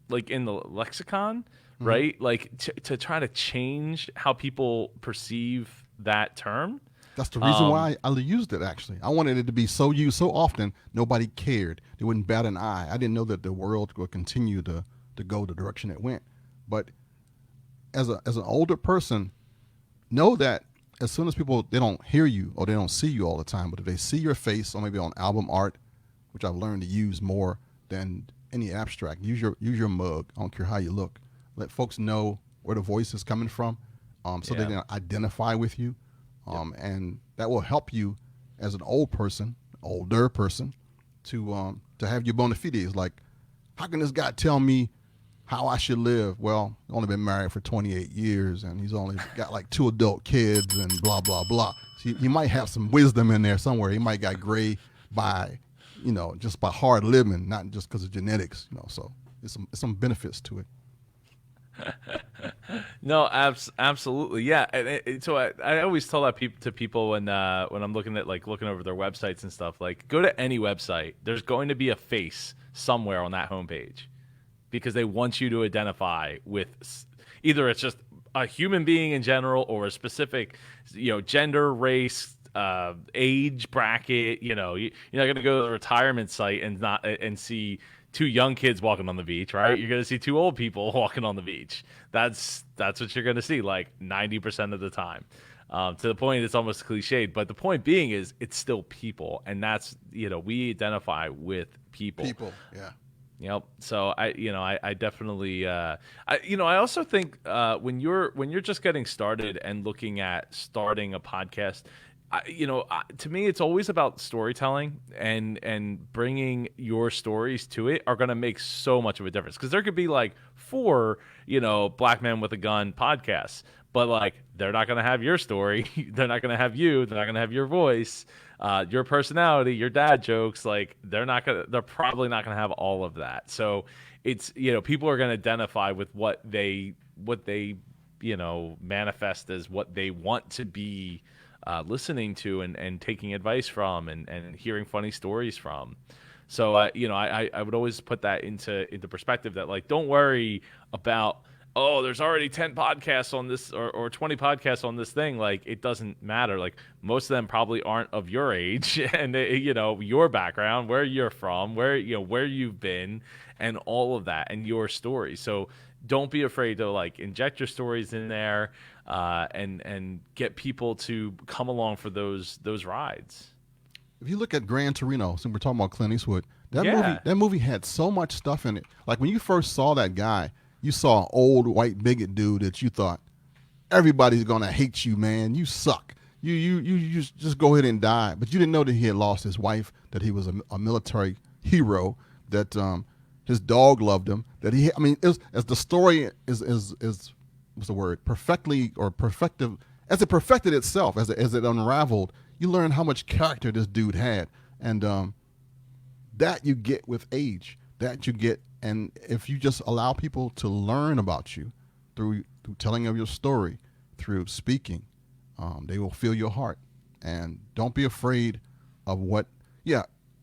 like in the lexicon, Mhm. right? Like to try to change how people perceive that term. That's the reason Um, why I used it, actually. I wanted it to be so used so often, nobody cared. They wouldn't bat an eye. I didn't know that the world would continue to go the direction it went. But as an older person, know that as soon as people, they don't hear you or they don't see you all the time, but if they see your face or maybe on album art, which I've learned to use more than any abstract, use your mug. I don't care how you look. Let folks know where the voice is coming from, so they yeah, can identify with you, and that will help you as an older person, to have your bona fides. Like, how can this guy tell me how I should live? Well, he's only been married for 28 years, and he's only got like 2 adult kids, and blah blah blah. So he might have some wisdom in there somewhere. He might got gray by, just by hard living, not just because of genetics. So it's some benefits to it. no, absolutely, yeah. So I always tell that to people when I'm looking over their websites and stuff. Like, go to any website. There's going to be a face somewhere on that homepage because they want you to identify with either it's just a human being in general or a specific, gender, race, age bracket. You're not going to go to the retirement site and see 2 young kids walking on the beach, right? You're going to see 2 old people walking on the beach. That's what you're going to see like 90% of the time. To the point it's almost cliched, but the point being is it's still people, and that's we identify with people. People, yeah. Yep. So I definitely, I also think when you're just getting started and looking at starting a podcast, to me, it's always about storytelling and bringing your stories to it are going to make so much of a difference. Because there could be like 4, Black Men with a Gun podcasts, but like they're not going to have your story. They're not going to have you. They're not going to have your voice, your personality, your dad jokes. Like they're probably not going to have all of that. So it's people are going to identify with what they manifest as what they want to be listening to and taking advice from and hearing funny stories from. So I would always put that into perspective that like don't worry about oh, there's already 10 podcasts on this or 20 podcasts on this thing. Like, it doesn't matter. Like, most of them probably aren't of your age and, your background, where you're from, where you've been, and all of that, and your story. So don't be afraid to, like, inject your stories in there and get people to come along for those rides. If you look at Gran Torino, since we're talking about Clint Eastwood, Yeah. that movie had so much stuff in it. Like when you first saw that guy, you saw an old white bigot dude that you thought everybody's gonna hate you, man. You suck. You just go ahead and die. But you didn't know that he had lost his wife, that he was a military hero, that his dog loved him. That he, I mean, it was, as the story is what's the word? Perfectly or perfective as it perfected itself, as it unraveled. You learn how much character this dude had, and that you get with age. That you get. And if you just allow people to learn about you through telling of your story, through speaking, they will feel your heart. And don't be afraid of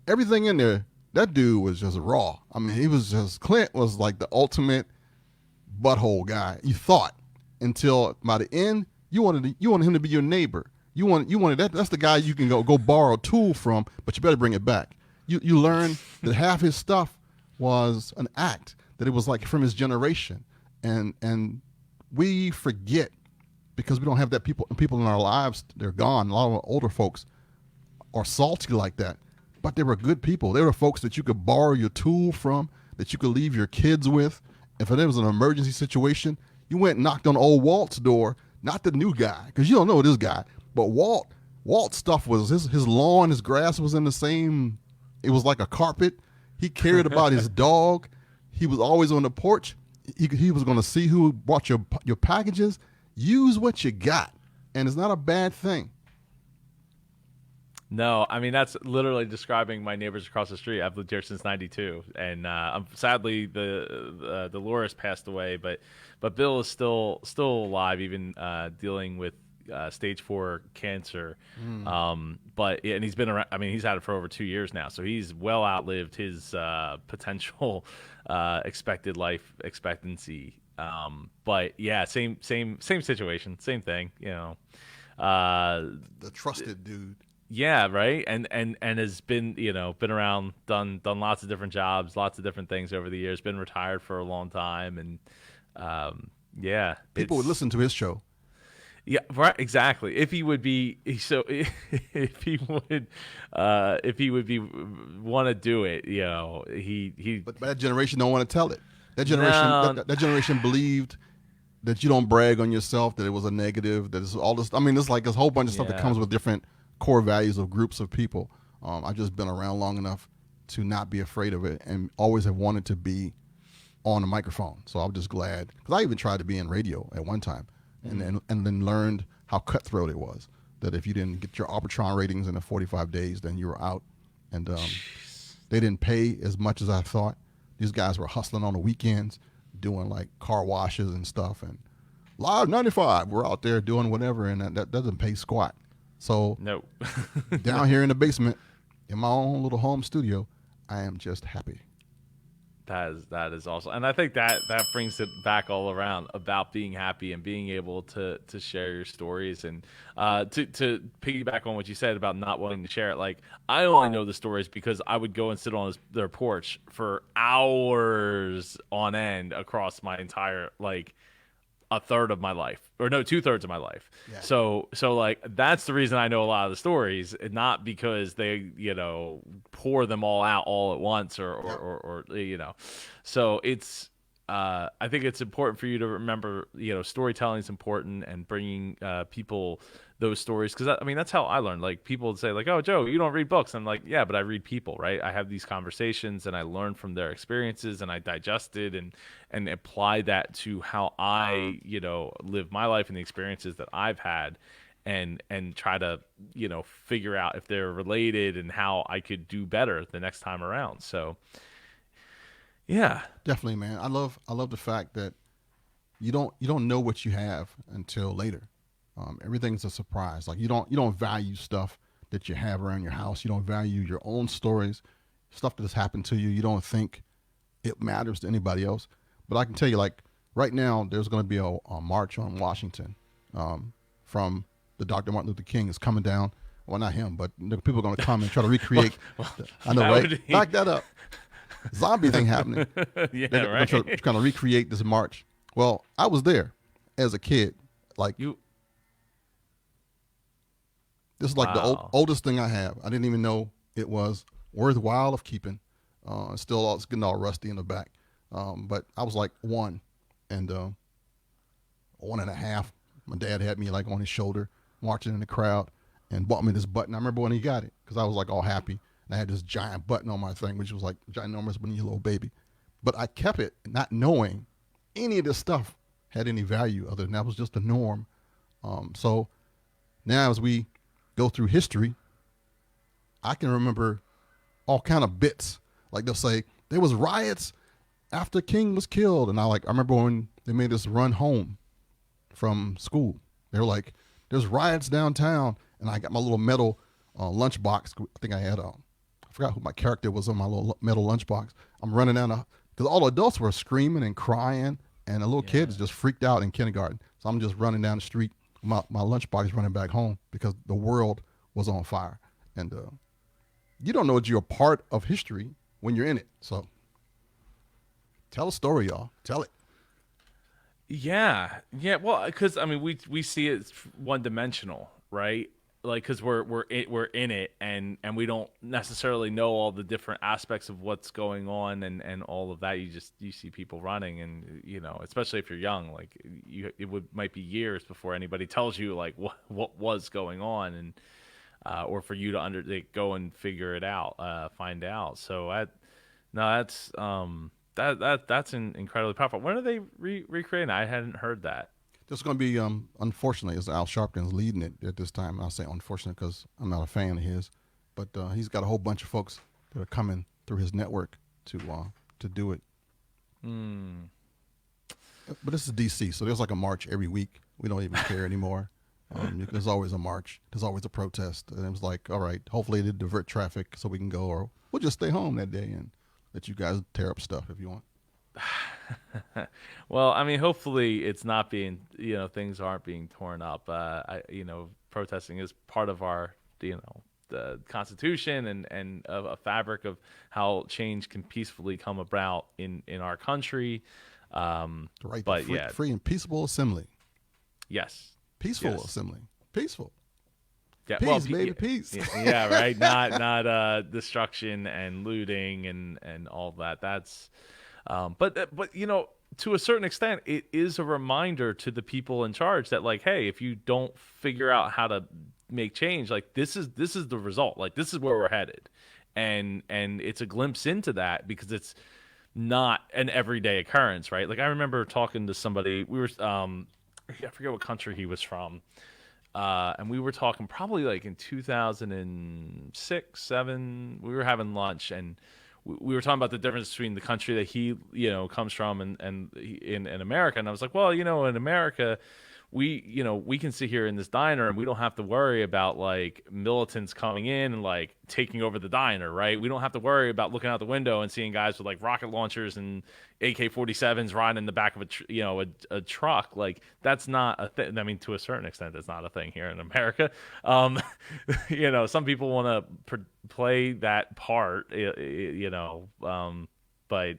everything in there. That dude was just raw. I mean, Clint was like the ultimate butthole guy. You thought until by the end, you wanted him to be your neighbor. You wanted that. That's the guy you can go borrow a tool from, but you better bring it back. You learn that half his stuff was an act, that it was like from his generation, and we forget because we don't have that people in our lives. They're gone. A lot of older folks are salty like that, but they were good people. They were folks that you could borrow your tool from, that you could leave your kids with. If there was an emergency situation, you went and knocked on old Walt's door, not the new guy, because you don't know this guy, but Walt's stuff was his lawn, his grass was in the same. It was like a carpet. He cared about his dog. He was always on the porch. He was going to see who brought your packages. Use what you got, and it's not a bad thing. No, I mean, that's literally describing my neighbors across the street. I've lived here since '92, and sadly the Dolores passed away, but Bill is still alive, even dealing with stage 4 cancer. And he's been around. I mean, he's had it for over 2 years now, so he's well outlived his potential expected life expectancy. But yeah, same situation, same thing. The trusted dude. Yeah, right. And has been around, done lots of different jobs, lots of different things over the years. Been retired for a long time, and people would listen to his show. Yeah, right. Exactly. If he would be if he would be want to do it, he. But that generation don't want to tell it. That generation, that generation believed that you don't brag on yourself, that it was a negative, that it's all this. I mean, it's like a whole bunch of stuff that comes with different core values of groups of people. I've just been around long enough to not be afraid of it, and always have wanted to be on a microphone. So I'm just glad, because I even tried to be in radio at one time. And then learned how cutthroat it was. That if you didn't get your Arbitron ratings in the 45 days, then you were out. And they didn't pay as much as I thought. These guys were hustling on the weekends, doing like car washes and stuff. And Live 95, we're out there doing whatever, and that doesn't pay squat. So no. down here in the basement, in my own little home studio, I am just happy. That is awesome, and I think that brings it back all around about being happy and being able to share your stories, and to piggyback on what you said about not wanting to share it. Like, I only know the stories because I would go and sit on their porch for hours on end across my entire, like, a third of my life, or no, 2/3 of my life. Yeah. So like, that's the reason I know a lot of the stories, and not because they, pour them all out all at once or so it's, I think it's important for you to remember, storytelling is important, and bringing people those stories, because I mean, that's how I learned. Like, people would say, like, "Oh, Joe, you don't read books." I'm like, "Yeah, but I read people, right? I have these conversations, and I learn from their experiences, and I digest it and apply that to how I, live my life and the experiences that I've had, and try to, figure out if they're related and how I could do better the next time around." So, yeah, definitely, man. I love the fact that you don't know what you have until later. Everything's a surprise. Like, you don't value stuff that you have around your house. You don't value your own stories, stuff that has happened to you. You don't think it matters to anybody else. But I can tell you, like, right now there's going to be a march on Washington from the Dr. Martin Luther King is coming down. Well, not him, but the people are going to come and try to recreate. I know, right? Back that up. Zombie thing happening. Yeah, They're right. trying to recreate this march. Well, I was there as a kid. Like You this is like the wow. oldest thing I have. I didn't even know it was worthwhile of keeping. It's getting all rusty in the back. But I was like one and 1.5. My dad had me like on his shoulder, marching in the crowd, and bought me this button. I remember when he got it because I was like all happy, and I had this giant button on my thing, which was like ginormous when you're a little baby. But I kept it, not knowing any of this stuff had any value other than that was just the norm. So now as we go through history, I can remember all kind of bits. Like they'll say there was riots after King was killed, and I remember when they made us run home from school. They were like, "There's riots downtown," and I got my little metal lunchbox. I think I had I forgot who my character was on my little metal lunchbox. I'm running down because all the adults were screaming and crying, and the little kid is just freaked out in kindergarten. So I'm just running down the street, my lunchbox running back home because the world was on fire. And you don't know that you're a part of history when you're in it. So tell a story, y'all. Tell it. Yeah, yeah. Well, because I mean, we see it one dimensional, right? Like, because we're in it, and we don't necessarily know all the different aspects of what's going on, and all of that. You see people running, and especially if you're young, like might be years before anybody tells you like what was going on, and or for you to go and figure it out, find out. So that's that's incredibly powerful. When are they recreating? I hadn't heard that. This is going to be, unfortunately, as Al Sharpton's leading it at this time. I'll say unfortunate because I'm not a fan of his, but he's got a whole bunch of folks that are coming through his network to do it. But this is DC, so there's like a march every week. We don't even care anymore. There's always a march. There's always a protest. And it was like, all right, hopefully they divert traffic so we can go, or we'll just stay home that day and let you guys tear up stuff if you want. Well, I mean, hopefully it's not being, things aren't being torn up. Protesting is part of our, the Constitution and a fabric of how change can peacefully come about in our country. The right but to free and peaceable assembly. Yes. Peaceful assembly. Peaceful. Yeah, peace, baby, peace. Yeah, right. Not destruction and looting and all that. That's but to a certain extent, it is a reminder to the people in charge that, like, hey, if you don't figure out how to make change, like this is the result. Like this is where we're headed, and it's a glimpse into that because it's not an everyday occurrence, right? Like I remember talking to somebody. We were I forget what country he was from. And we were talking probably like in 2006, 7. We were having lunch, and we were talking about the difference between the country that he, comes from and in America. And I was like, well, in America, we can sit here in this diner and we don't have to worry about like militants coming in and like taking over the diner, right? We don't have to worry about looking out the window and seeing guys with like rocket launchers and AK-47s riding in the back of a truck. Like that's not a thing. I mean, to a certain extent, that's not a thing here in America. Some people want to play that part, but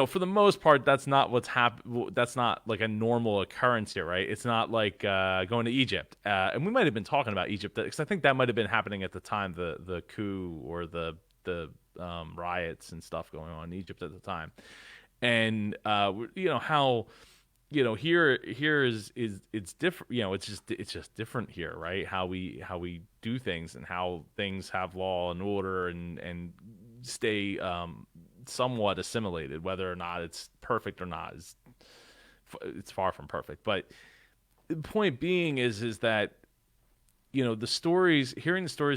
for the most part, that's not what's that's not like a normal occurrence here, right? It's not like going to Egypt. And we might have been talking about Egypt because I think that might have been happening at the time, the coup or the riots and stuff going on in Egypt at the time. And how here is it's different. It's just different here, right? How we do things and how things have law and order and stay somewhat assimilated. Whether or not it's perfect or not it's far from perfect. But the point being is that hearing the stories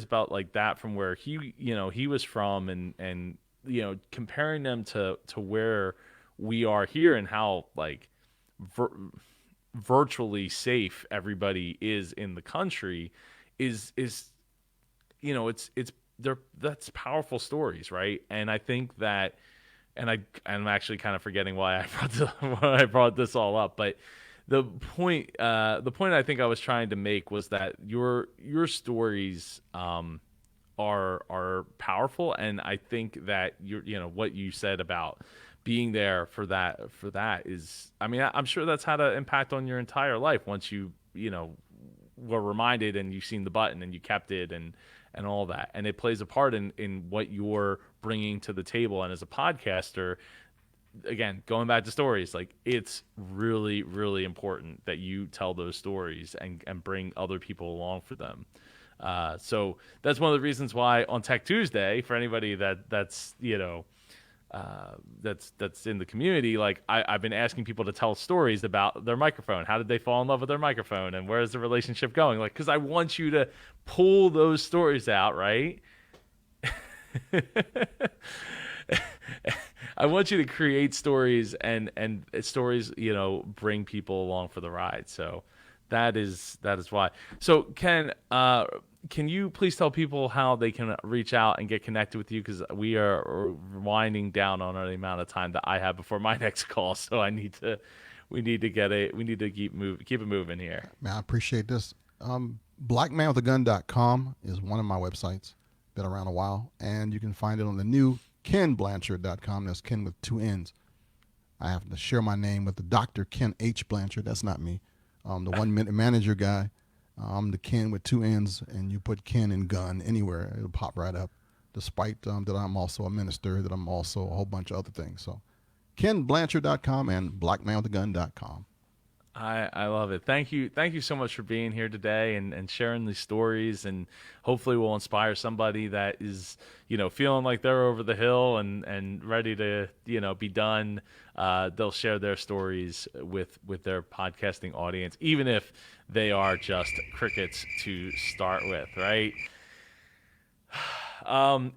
about like that from where he was from and comparing them to where we are here and how like virtually safe everybody is in the country is that's powerful stories, right? And I think that I'm actually kind of forgetting why why I brought this all up, but the point I think I was trying to make was that your stories are powerful, and I think that what you said about being there for that is, I mean, I'm sure that's had an impact on your entire life once were reminded and you've seen the button and you kept it and all that, and it plays a part in what you're bringing to the table. And as a podcaster, again, going back to stories, like, it's really, really important that you tell those stories and bring other people along for them. So that's one of the reasons why on Tech Tuesday, for anybody that's in the community, like, I've been asking people to tell stories about their microphone. How did they fall in love with their microphone, and where is the relationship going? Like, because I want you to pull those stories out, right? I want you to create stories, and stories, bring people along for the ride. So that is why. So Ken, can you please tell people how they can reach out and get connected with you? Because we are winding down on the amount of time that I have before my next call. So we need to keep it moving here. Man, I appreciate this. Blackmanwithagun.com is one of my websites. Been around a while, and you can find it on the new KenBlanchard.com. That's Ken with 2 N's. I have to share my name with the Dr. Ken H. Blanchard. That's not me. The 1 minute manager guy. I'm the Ken with 2 N's, and you put Ken and gun anywhere, it'll pop right up. Despite that I'm also a minister, that I'm also a whole bunch of other things. So KenBlanchard.com and BlackmanWithAGun.com. I love it. Thank you so much for being here today and sharing these stories, and hopefully we'll inspire somebody that is, feeling like they're over the hill and ready to, be done. They'll share their stories with their podcasting audience, even if they are just crickets to start with, right?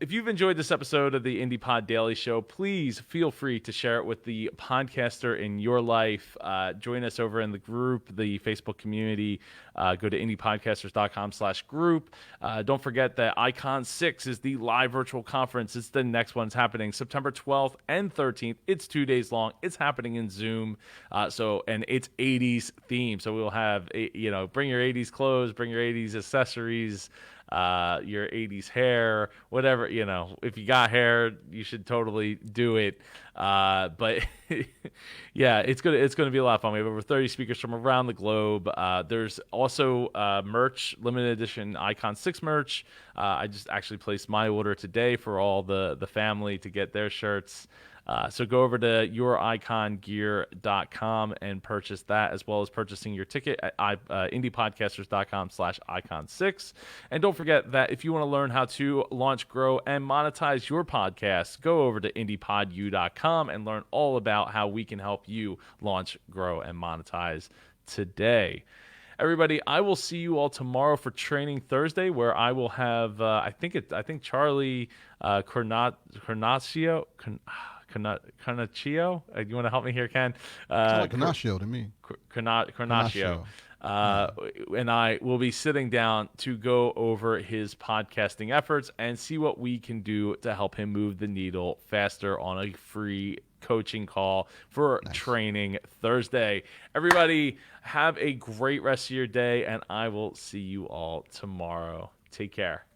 If you've enjoyed this episode of the Indie Pod Daily Show, please feel free to share it with the podcaster in your life. Join us over in the group, the Facebook community. Go to indiepodcasters.com/group. Don't forget that Icon 6 is the live virtual conference. It's the next one. It's happening September 12th and 13th. It's 2 days long. It's happening in Zoom. And it's 80s theme. So we'll have, bring your 80s clothes, bring your 80s accessories, your 80s hair, whatever, if you got hair, you should totally do it. But yeah, it's gonna be a lot of fun. We have over 30 speakers from around the globe. There's also merch, limited edition Icon 6 merch. I just actually placed my order today for all the family to get their shirts. So go over to youricongear.com and purchase that, as well as purchasing your ticket at indiepodcasters.com/icon6. And don't forget that if you want to learn how to launch, grow, and monetize your podcast, go over to indiepodu.com and learn all about how we can help you launch, grow, and monetize today. Everybody, I will see you all tomorrow for Training Thursday, where I will have I think Charlie Carnaccio. You want to help me here, Ken? Sounds like Carnaccio to me. Carnaccio. And I will be sitting down to go over his podcasting efforts and see what we can do to help him move the needle faster on a free coaching call for Training Thursday. Everybody, have a great rest of your day, and I will see you all tomorrow. Take care.